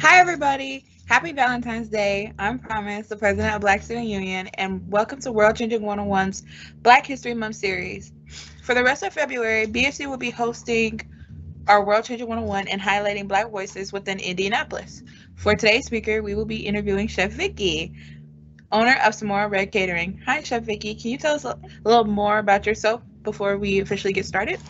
Hi, everybody. Happy Valentine's Day. I'm Promise, the president of Black Student Union, and welcome to World Changing 101's Black History Month series. For the rest of February, BSC will be hosting our World Changing 101 and highlighting Black voices within Indianapolis. For today's speaker, we will be interviewing Chef Vickie, owner of Samora Red Catering. Hi, Chef Vickie. Can you tell us a little more about yourself before we officially get started?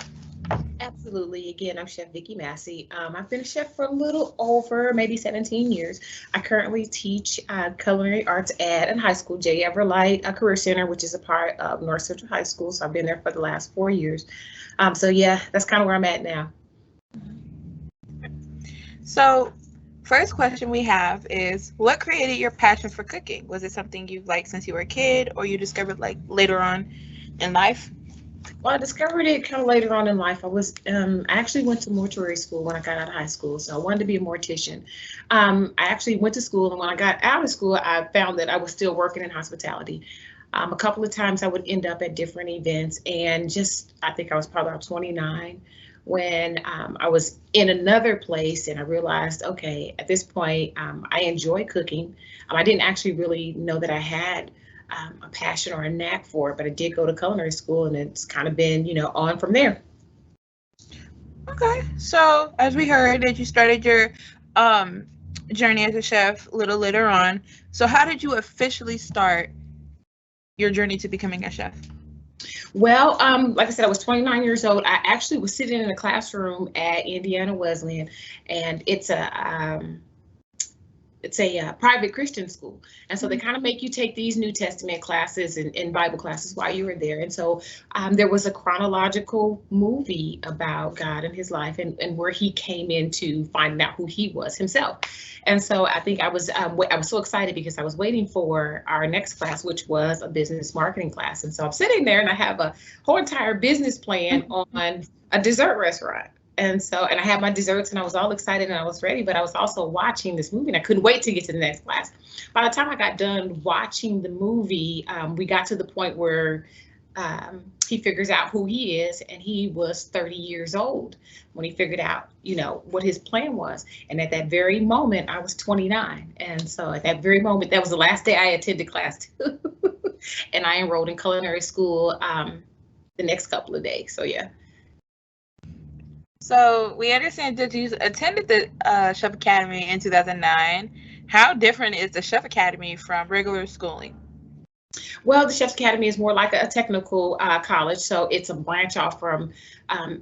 Absolutely. Again, I'm Chef Vickie Masse. I've been a chef for a little over maybe 17 years. I currently teach culinary arts at a high school, J. Everlight Career Center, which is a part of North Central High School. So I've been there for the last 4 years. So yeah, that's kind of where I'm at now. So, first question we have is, what created your passion for cooking? Was it something you've liked since you were a kid, or you discovered like later on in life? Well, I discovered it kind of later on in life. I actually went to mortuary school when I got out of high school, so I wanted to be a mortician. I actually went to school, and when I got out of school, I found that I was still working in hospitality. A couple of times I would end up at different events, and I think I was probably about 29 when I was in another place, and I realized, okay, at this point, I enjoy cooking. I didn't actually really know that I had a passion or a knack for it, but I did go to culinary school, and it's kind of been, on from there. Okay, so as we heard that you started your um, journey as a chef a little later on. So how did you officially start your journey to becoming a chef? Well, like I said, I was 29 years old. I actually was sitting in a classroom at Indiana Wesleyan, and it's a private Christian school. And so they kind of make you take these New Testament classes and Bible classes while you were there. And so there was a chronological movie about God and his life and where he came into finding out who he was himself. And so I think I was so excited because I was waiting for our next class, which was a business marketing class. And so I'm sitting there and I have a whole entire business plan on a dessert restaurant. And I had my desserts and I was all excited and I was ready, but I was also watching this movie and I couldn't wait to get to the next class. By the time I got done watching the movie, we got to the point where he figures out who he is, and he was 30 years old when he figured out, what his plan was. And at that very moment, I was 29. And so at that very moment, that was the last day I attended class too. And I enrolled in culinary school the next couple of days. So yeah. So we understand that you attended the Chef Academy in 2009. How different is the Chef Academy from regular schooling? Well, the Chef's Academy is more like a technical college, so it's a branch off from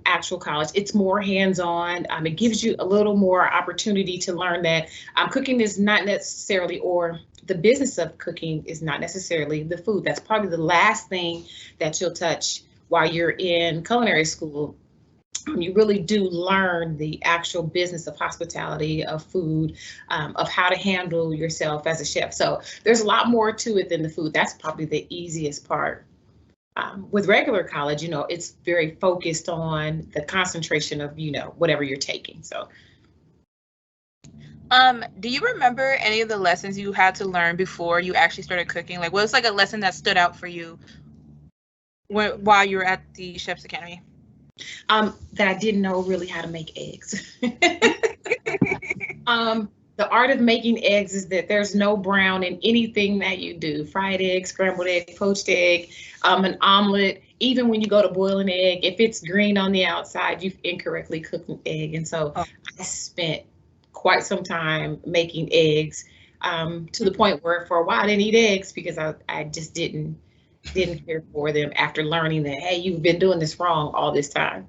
actual college. It's more hands-on. It gives you a little more opportunity to learn that cooking is not necessarily, or the business of cooking is not necessarily the food. That's probably the last thing that you'll touch while you're in culinary school. You really do learn the actual business of hospitality, of food, of how to handle yourself as a chef. So there's a lot more to it than the food. That's probably the easiest part. With regular college, it's very focused on the concentration of, whatever you're taking. So. Do you remember any of the lessons you had to learn before you actually started cooking? Like, what was like a lesson that stood out for you while you were at the Chef's Academy? That I didn't know really how to make eggs. The art of making eggs is that there's no brown in anything that you do. Fried egg, scrambled egg, poached egg, an omelet. Even when you go to boil an egg, if it's green on the outside, you've incorrectly cooked an egg. And so I spent quite some time making eggs to the point where for a while I didn't eat eggs because I just didn't care for them after learning that, hey, you've been doing this wrong all this time.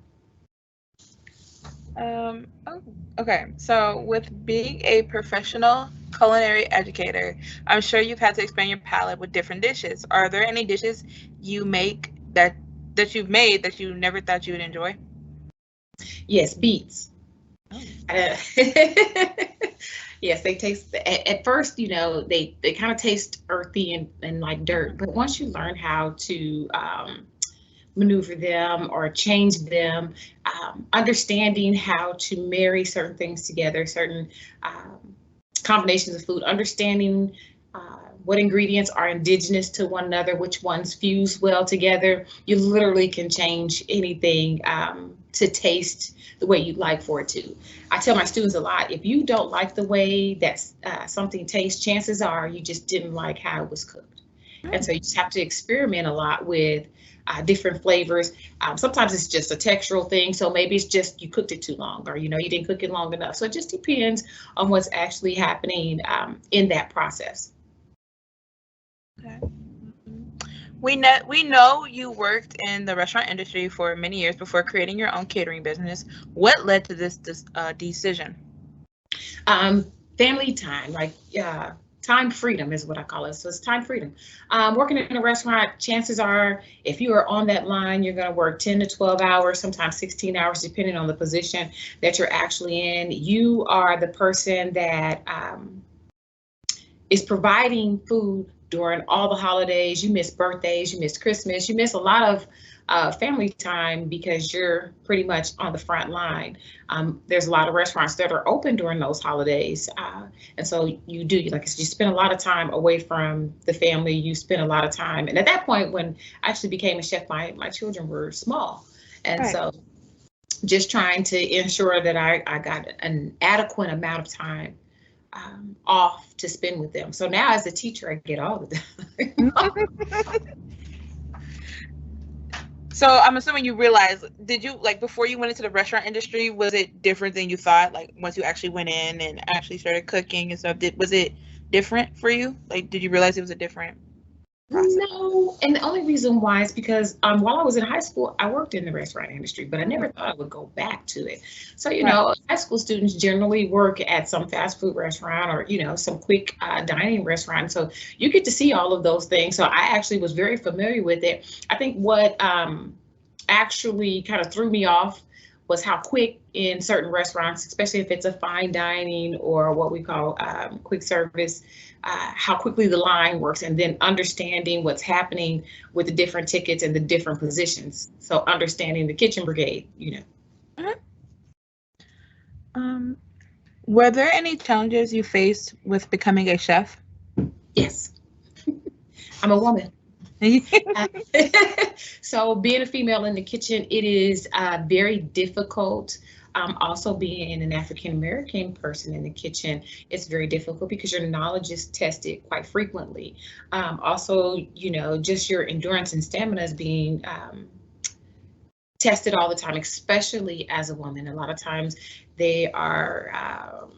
Okay. So with being a professional culinary educator, I'm sure you've had to expand your palate with different dishes. Are there any dishes you make that you've made that you never thought you would enjoy? Yes, beets. Oh. Yes, they taste at first, they kind of taste earthy and like dirt, but once you learn how to maneuver them or change them, understanding how to marry certain things together, certain combinations of food, understanding what ingredients are indigenous to one another, which ones fuse well together, you literally can change anything to taste the way you'd like for it to. I tell my students a lot, if you don't like the way that something tastes, chances are you just didn't like how it was cooked. And so you just have to experiment a lot with different flavors. Sometimes it's just a textural thing. So maybe it's just you cooked it too long, or, you didn't cook it long enough. So it just depends on what's actually happening in that process. Okay. We know you worked in the restaurant industry for many years before creating your own catering business. What led to this decision? Family time, like time freedom is what I call it. So it's time freedom. Working in a restaurant, chances are, if you are on that line, you're going to work 10 to 12 hours, sometimes 16 hours, depending on the position that you're actually in. You are the person that is providing food during all the holidays. You miss birthdays, you miss Christmas, you miss a lot of family time because you're pretty much on the front line. There's a lot of restaurants that are open during those holidays. And so you spend a lot of time away from the family. You spend a lot of time. And at that point, when I actually became a chef, my children were small. And right. So just trying to ensure that I got an adequate amount of time off to spend with them. So now as a teacher, I get all the time. So I'm assuming you realized, did you, like, before you went into the restaurant industry, was it different than you thought? Like, once you actually went in and actually started cooking and stuff, was it different for you? Like, did you realize it was a different process? No, and the only reason why is because while I was in high school, I worked in the restaurant industry, but I never thought I would go back to it. So, high school students generally work at some fast food restaurant or, some quick dining restaurant. So you get to see all of those things. So I actually was very familiar with it. I think what actually kind of threw me off was how quick in certain restaurants, especially if it's a fine dining or what we call quick service, how quickly the line works, and then understanding what's happening with the different tickets and the different positions. So understanding the kitchen brigade, Were there any challenges you faced with becoming a chef? Yes. I'm a woman. So being a female in the kitchen, it is very difficult. Also being an African-American person in the kitchen, it's very difficult because your knowledge is tested quite frequently. Also, just your endurance and stamina is being tested all the time, especially as a woman. A lot of times they are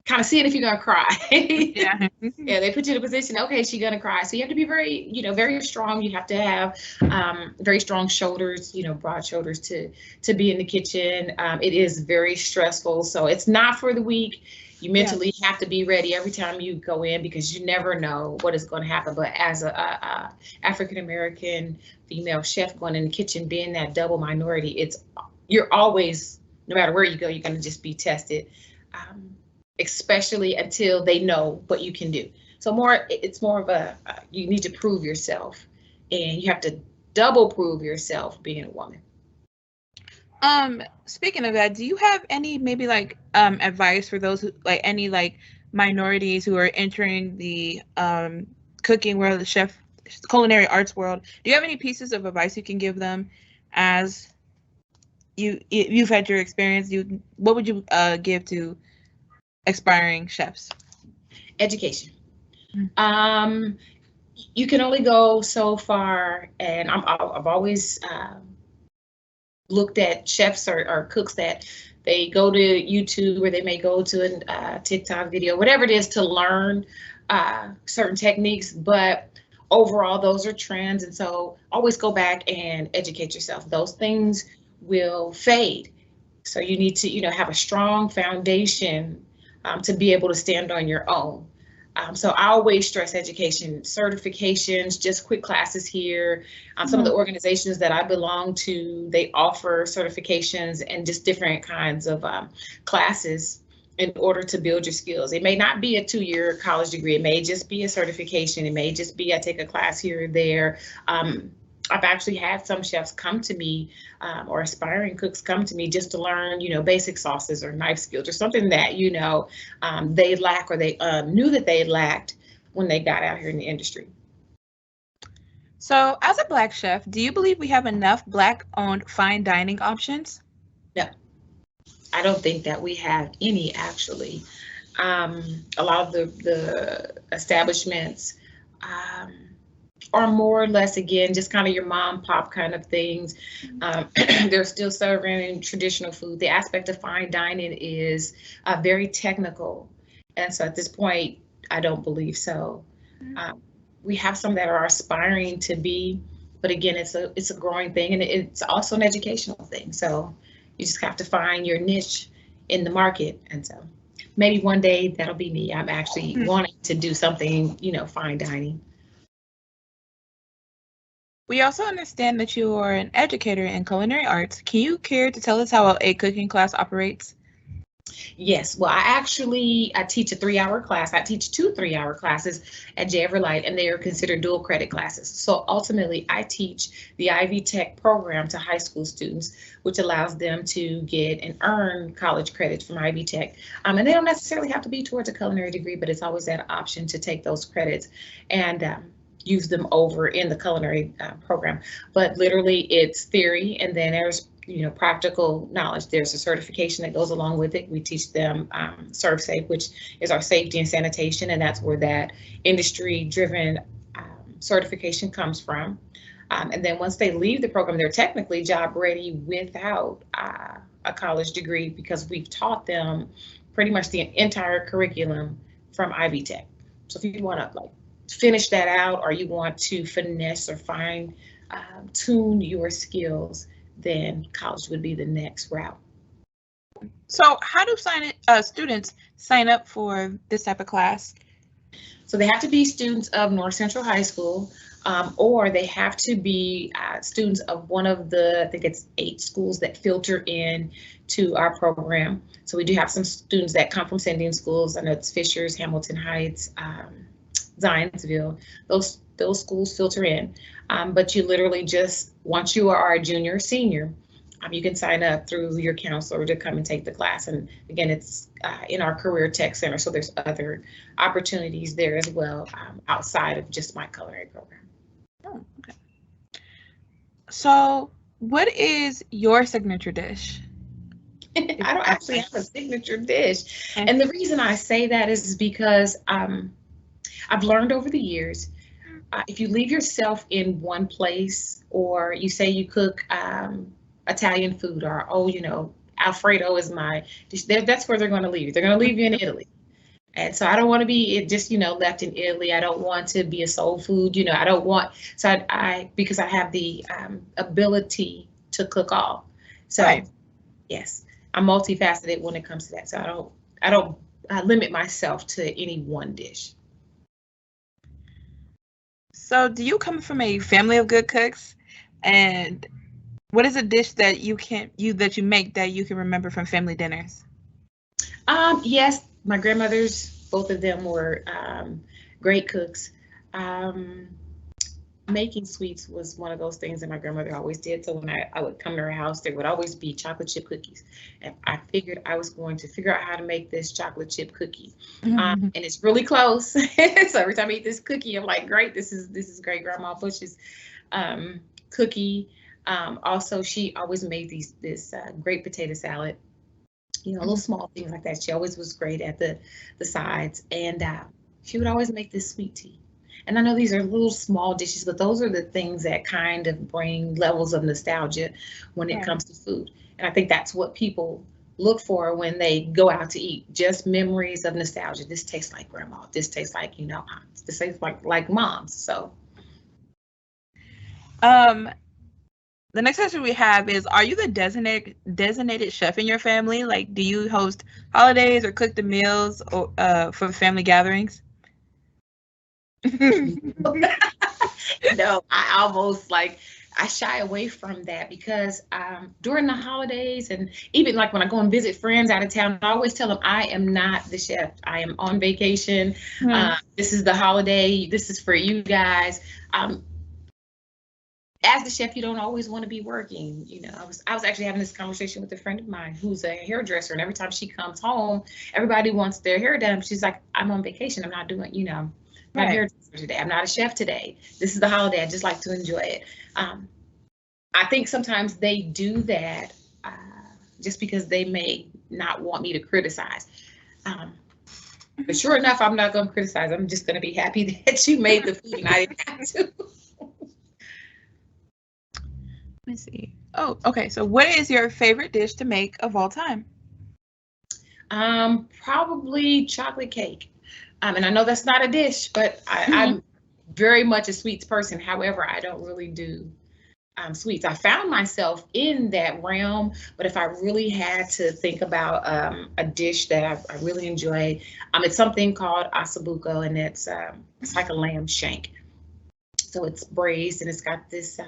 kind of seeing if you're gonna cry. Yeah. Yeah, they put you in a position, okay, she's gonna cry. So you have to be very, very strong. You have to have very strong shoulders, broad shoulders to be in the kitchen. It is very stressful. So it's not for the weak. You mentally have to be ready every time you go in because you never know what is going to happen. But as a African-American female chef going in the kitchen, being that double minority, you're always, no matter where you go, you're going to just be tested. Especially until they know what you can do. So it's more of you need to prove yourself, and you have to double prove yourself being a woman. Speaking of that, do you have any maybe advice for those who any minorities who are entering the cooking world, the culinary arts world? Do you have any pieces of advice you can give them as you've had your experience? What would you give to aspiring chefs? Education. You can only go so far, and I've always looked at chefs or cooks that they go to YouTube or they may go to a TikTok video, whatever it is, to learn certain techniques, but overall those are trends, and so always go back and educate yourself. Those things will fade, so you need to have a strong foundation to be able to stand on your own. So I always stress education, certifications, just quick classes here. Some of the organizations that I belong to, they offer certifications and just different kinds of classes in order to build your skills. It may not be a 2-year college degree. It may just be a certification. It may just be I take a class here or there. I've actually had some chefs come to me or aspiring cooks come to me just to learn, basic sauces or knife skills or something that, they lack or they knew that they lacked when they got out here in the industry. So, as a Black chef, do you believe we have enough Black-owned fine dining options? No, I don't think that we have any actually. A lot of the establishments um, are more or less, again, just kind of your mom pop kind of things. They're still serving traditional food. The aspect of fine dining is very technical. And so at this point, I don't believe so. Um, we have some that are aspiring to be, but again, it's a growing thing, and it's also an educational thing. So you just have to find your niche in the market. And so maybe one day that'll be me. I'm actually wanting to do something, fine dining. We also understand that you are an educator in culinary arts. Can you care to tell us how a cooking class operates? Yes, well, I teach a 3-hour class. I teach 2 3-hour classes at J. Everlight, and they are considered dual credit classes. So ultimately, I teach the Ivy Tech program to high school students, which allows them to get and earn college credits from Ivy Tech. And they don't necessarily have to be towards a culinary degree, but it's always that option to take those credits and use them over in the culinary program. But literally, it's theory, and then there's practical knowledge. There's a certification that goes along with it. We teach them ServSafe, which is our safety and sanitation, and that's where that industry-driven certification comes from. And then once they leave the program, they're technically job ready without a college degree, because we've taught them pretty much the entire curriculum from Ivy Tech. So if you want to finish that out, or you want to finesse or fine tune your skills, then college would be the next route. So how do students sign up for this type of class? So they have to be students of North Central High School, or they have to be students of one of the, I think it's 8 schools that filter in to our program. So we do have some students that come from sending schools. I know it's Fishers, Hamilton Heights, Zionsville. Those schools filter in, but you literally just, once you are a junior or senior, you can sign up through your counselor to come and take the class. And again, it's in our Career Tech Center, so there's other opportunities there as well, outside of just my culinary program. Oh, okay. So what is your signature dish? I don't actually have a signature dish. And the reason I say that is because I've learned over the years, if you leave yourself in one place, or you say you cook Italian food, or Alfredo is my dish, that's where they're going to leave you. They're going to leave you in Italy. And so I don't want to be just left in Italy. I don't want to be a soul food. I don't want, so I because I have the ability to cook all. So right. Yes, I'm multifaceted when it comes to that. So I don't limit myself to any one dish. So do you come from a family of good cooks? And what is a dish that you make that you can remember from family dinners? Yes, my grandmothers, both of them were great cooks. Making sweets was one of those things that my grandmother always did. So when I would come to her house, there would always be chocolate chip cookies. And I figured I was going to figure out how to make this chocolate chip cookie. And it's really close. So every time I eat this cookie, I'm like, great, this is great Grandma Bush's cookie. Also, she always made this great potato salad. Little small things like that. She always was great at the sides. And she would always make this sweet tea. And I know these are little small dishes, but those are the things that kind of bring levels of nostalgia when it comes to food. And I think that's what people look for when they go out to eat, just memories of nostalgia. This tastes like grandma. This tastes like, this tastes like mom's. So. The next question we have is, are you the designated chef in your family? Like, do you host holidays or cook the meals for family gatherings? No, I almost I shy away from that, because during the holidays, and even when I go and visit friends out of town, I always tell them I am not the chef. I am on vacation. This is the holiday. This is for you guys. As the chef, you don't always want to be working. I was actually having this conversation with a friend of mine who's a hairdresser, and every time she comes home, everybody wants their hair done. She's like, I'm on vacation. I'm not doing, I'm not Right. hairdresser today. I'm not a chef today. This is the holiday. I just like to enjoy it. I think sometimes they do that uh, just because they may not want me to criticize. Um, but sure enough, I'm not going to criticize. I'm just going to be happy that you made the food and I didn't have to. Let me see. Oh, okay. So what is your favorite dish to make of all time? Probably chocolate cake. And I know that's not a dish, but Mhm. I'm very much a sweets person. However, I don't really do sweets. I found myself in that realm, but if I really had to think about a dish that I really enjoy, it's something called asabuco, and it's like a lamb shank. So it's braised and it's got this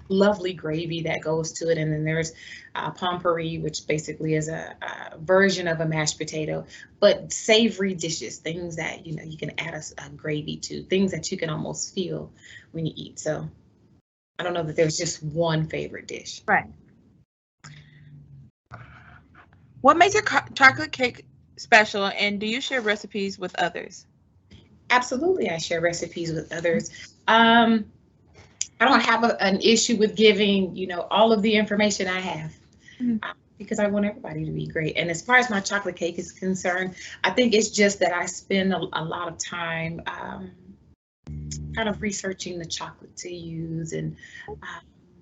lovely gravy that goes to it. And then there's pompourri, which basically is a version of a mashed potato, but savory dishes, things that, you can add a gravy to, things that you can almost feel when you eat. So I don't know that there's just one favorite dish. Right. What makes your chocolate cake special, and do you share recipes with others? Absolutely, I share recipes with others. I don't have an issue with giving, all of the information I have. Mhm. Because I want everybody to be great. And as far as my chocolate cake is concerned, I think it's just that I spend a lot of time kind of researching the chocolate to use and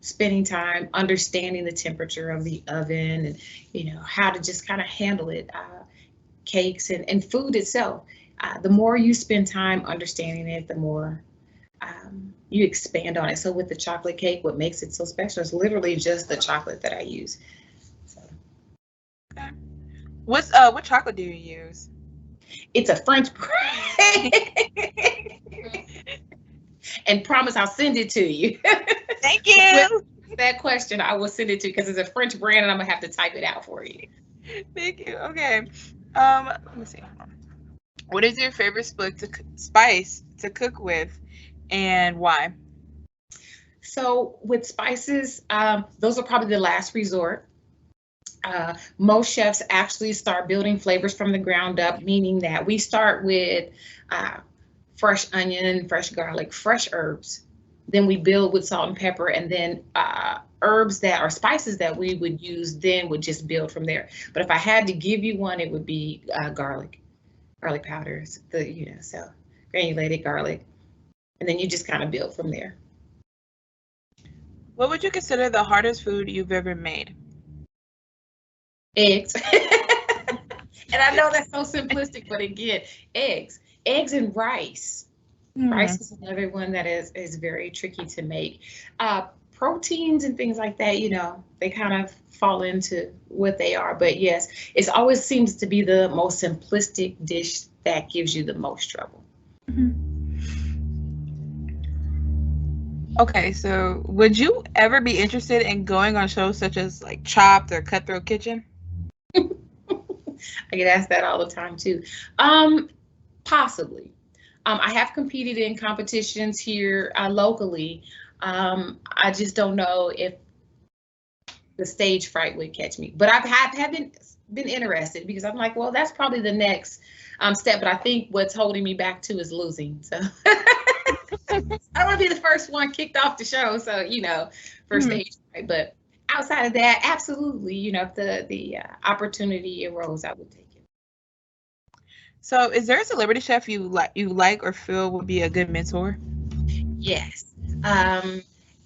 spending time understanding the temperature of the oven and, how to just kind of handle it. Cakes and food itself. The more you spend time understanding it, the more you expand on it. So with the chocolate cake, what makes it so special is literally just the chocolate that I use. So. Okay. What chocolate do you use? It's a French and promise I'll send it to you. Thank you. That question, I will send it to you because it's a French brand and I'm gonna have to type it out for you. Thank you. Okay. Let me see. What is your favorite spice to cook with, and why? So with spices, those are probably the last resort. Most chefs actually start building flavors from the ground up, meaning that we start with fresh onion, fresh garlic, fresh herbs. Then we build with salt and pepper, and then herbs that are spices that we would use then would just build from there. But if I had to give you one, it would be garlic powders, so granulated garlic, and then you just kind of build from there. What would you consider the hardest food you've ever made? Eggs. And I know that's so simplistic, but again, eggs and rice. Rice is another one that is very tricky to make. Proteins and things like that, they kind of fall into what they are. But yes, it always seems to be the most simplistic dish that gives you the most trouble. Okay, so would you ever be interested in going on shows such as like Chopped or Cutthroat Kitchen? I get asked that all the time too. Possibly. I have competed in competitions here locally. I just don't know if the stage fright would catch me, but have been interested because I'm like, well, that's probably the next step. But I think what's holding me back too is losing. So I don't want to be the first one kicked off the show. So for stage fright. But outside of that, absolutely, if the opportunity arose, I would take it. So, is there a celebrity chef you like or feel would be a good mentor? Yes.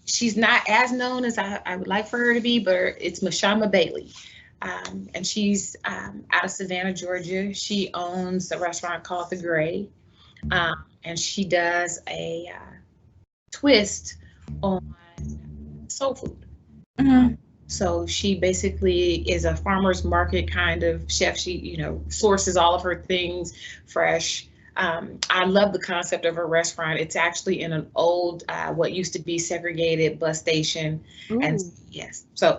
She's not as known as I would like for her to be, but it's Mashama Bailey. And she's out of Savannah, Georgia. She owns a restaurant called The Gray. And she does a twist on soul food. So she basically is a farmer's market kind of chef. She, sources all of her things fresh. I love the concept of her restaurant. It's actually in an old, what used to be segregated bus station. Ooh. And yes, so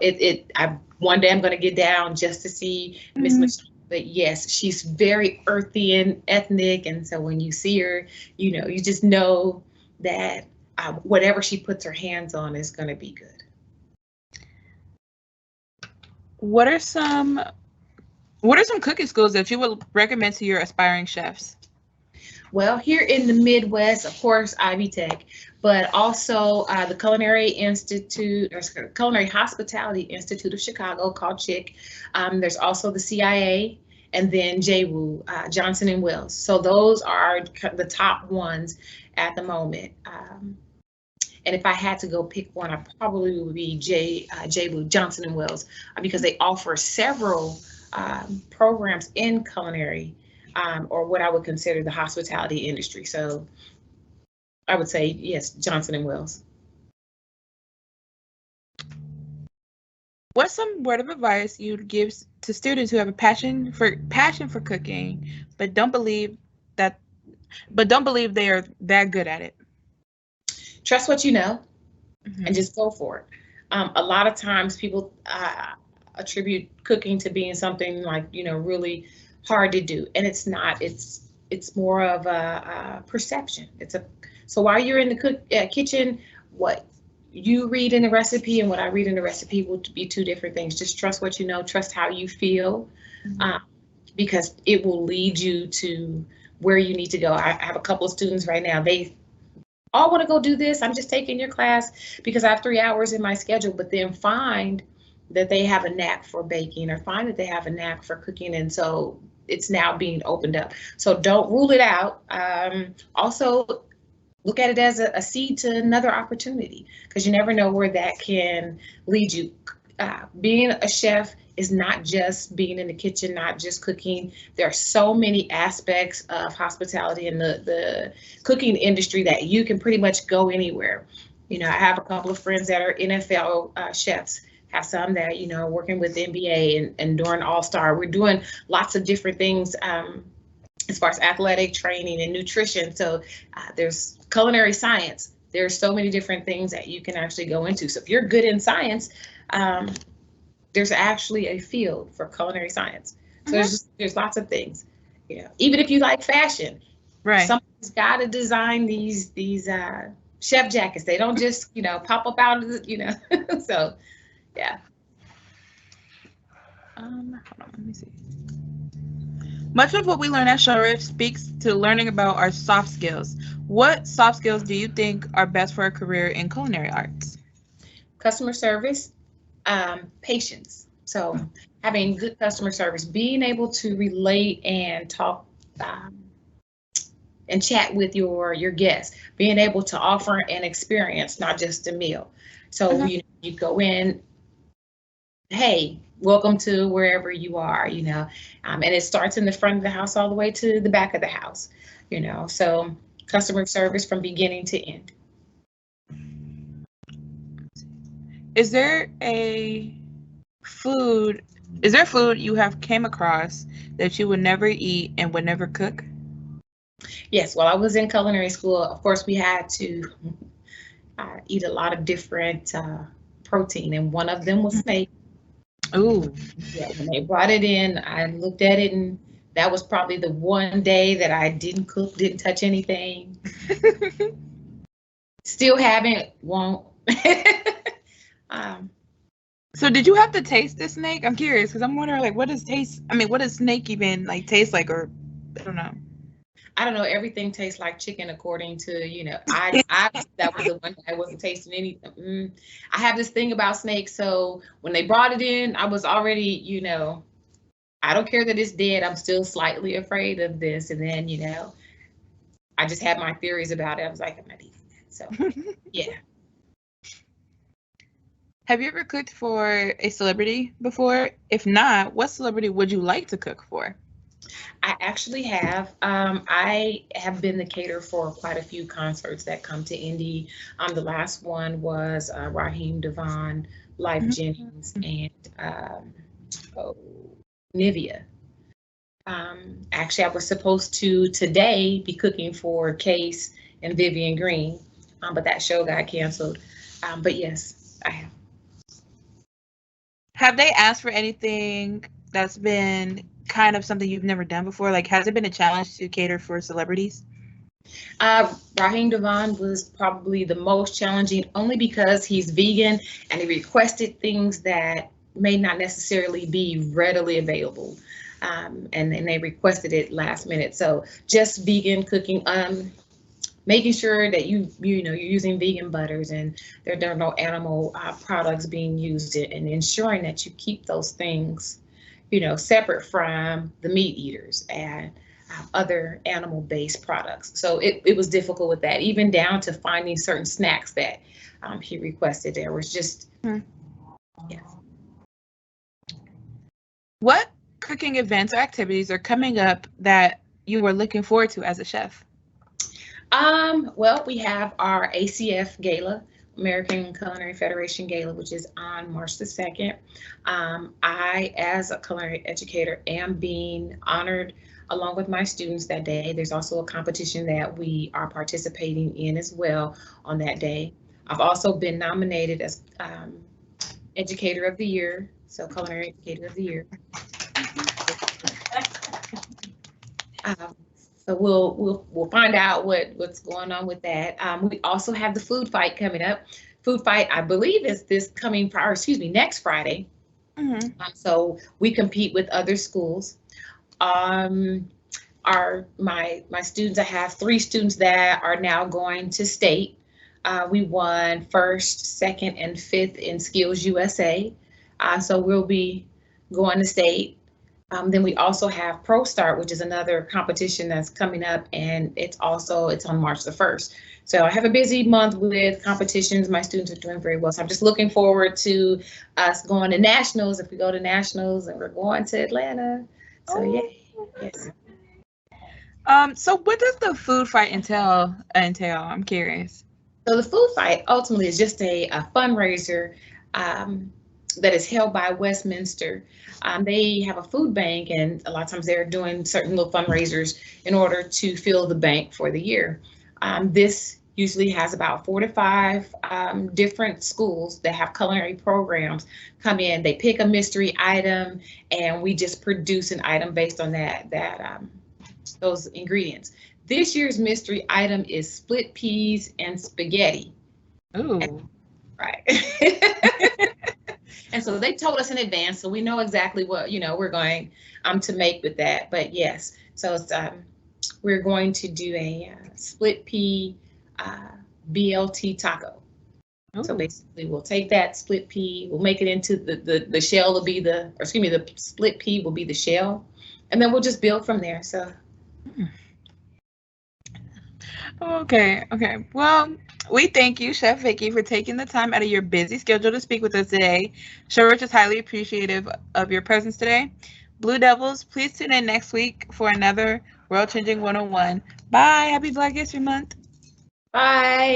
one day I'm going to get down just to see Miss Michelle. But yes, she's very earthy and ethnic. And so when you see her, you just know that whatever she puts her hands on is going to be good. What are some cooking skills that you would recommend to your aspiring chefs? Well, here in the Midwest, of course, Ivy Tech, but also the Culinary Institute, or Culinary Hospitality Institute of Chicago, called CHIC. There's also the CIA, and then JWU, Johnson and Wales. So those are the top ones at the moment. And if I had to go pick one, I probably would be JWU, Johnson and Wales, because they offer several programs in culinary, or what I would consider the hospitality industry. So I would say, yes, Johnson and Wales. What's some word of advice you'd give to students who have a passion for cooking, but don't believe they are that good at it? Trust what you know, Mm-hmm. and just go for it. A lot of times people attribute cooking to being something like, really hard to do, and it's not. It's more of a perception. So while you're in the kitchen, what you read in the recipe and what I read in the recipe will be two different things. Just trust what you know, trust how you feel, because it will lead you to where you need to go. I have a couple of students right now, they all want to go do this. I'm just taking your class because I have 3 hours in my schedule, but then find that they have a knack for baking, or find that they have a knack for cooking. And so it's now being opened up. So don't rule it out. Also, look at it as a seed to another opportunity, because you never know where that can lead you. Being a chef is not just being in the kitchen, not just cooking. There are so many aspects of hospitality and the cooking industry that you can pretty much go anywhere. I have a couple of friends that are NFL chefs, have some that, working with the NBA and during All-Star. We're doing lots of different things as far as athletic training and nutrition. So there's culinary science. There's so many different things that you can actually go into. So if you're good in science, there's actually a field for culinary science. So there's lots of things. Even if you like fashion, right? Someone's got to design these chef jackets. They don't just pop up out of the, so yeah. Hold on, let me see. Much of what we learn at Sheriff speaks to learning about our soft skills. What soft skills do you think are best for a career in culinary arts? Customer service, patience. So having good customer service, being able to relate and talk and chat with your guests, being able to offer an experience, not just a meal. So you go in, hey, welcome to wherever you are, and it starts in the front of the house all the way to the back of the house, so customer service from beginning to end. Is there a food you have came across that you would never eat and would never cook? Yes, while I was in culinary school, of course, we had to eat a lot of different protein, and one of them was snake. Ooh. Yeah, when they brought it in, I looked at it, and that was probably the one day that I didn't cook, didn't touch anything. Still haven't, won't. So did you have to taste the snake? I'm curious, because I'm wondering, what does snake even taste like, or I don't know. I don't know. Everything tastes like chicken, according to, I that was the one I wasn't tasting anything. I have this thing about snakes. So when they brought it in, I was already, I don't care that it's dead. I'm still slightly afraid of this. And then, I just had my theories about it. I was like, I'm not eating that. So, yeah. Have you ever cooked for a celebrity before? If not, what celebrity would you like to cook for? I actually have. I have been the caterer for quite a few concerts that come to Indy. The last one was Raheem DeVaughn, Life Jennings, and Nivea. Actually, I was supposed to today be cooking for Case and Vivian Green, but that show got canceled. But yes, I have. Have they asked for anything that's been kind of something you've never done before? Has it been a challenge to cater for celebrities? Raheem DeVaughn was probably the most challenging, only because he's vegan and he requested things that may not necessarily be readily available. and they requested it last minute. So just vegan cooking, making sure that you're using vegan butters and there are no animal products being used, and ensuring that you keep those things, separate from the meat eaters and other animal-based products. So it was difficult with that, even down to finding certain snacks that he requested. There was just, yeah. What cooking events or activities are coming up that you were looking forward to as a chef? Well, we have our ACF Gala, American Culinary Federation Gala, which is on March the 2nd. I, as a culinary educator, am being honored along with my students that day. There's also a competition that we are participating in as well on that day. I've also been nominated as Educator of the Year, so Culinary Educator of the Year. So we'll find out what's going on with that. We also have the food fight coming up. Food fight, I believe, is next Friday. Mm-hmm. So we compete with other schools. My students, I have 3 students that are now going to state. We won 1st, 2nd, and 5th in Skills USA. So we'll be going to state. Then we also have Pro Start, which is another competition that's coming up, and it's on March the 1st. So I have a busy month with competitions. My students are doing very well. So I'm just looking forward to us going to nationals, if we go to nationals, and we're going to Atlanta. So yeah. Yes. So what does the food fight entail? I'm curious. So the food fight ultimately is just a fundraiser that is held by Westminster. They have a food bank, and a lot of times they're doing certain little fundraisers in order to fill the bank for the year. This usually has about 4 to 5 different schools that have culinary programs come in. They pick a mystery item, and we just produce an item based on those ingredients. This year's mystery item is split peas and spaghetti. Ooh. Right. And so they told us in advance, so we know exactly what we're going to make with that. But yes, so it's, we're going to do a split pea BLT taco. Ooh. So basically, we'll take that split pea, we'll make it into the shell will be the split pea will be the shell, and then we'll just build from there. So. Okay. Well, we thank you, Chef Vickie, for taking the time out of your busy schedule to speak with us today. Church is highly appreciative of your presence today. Blue Devils, please tune in next week for another World Changing 101. Bye. Happy Black History Month. Bye.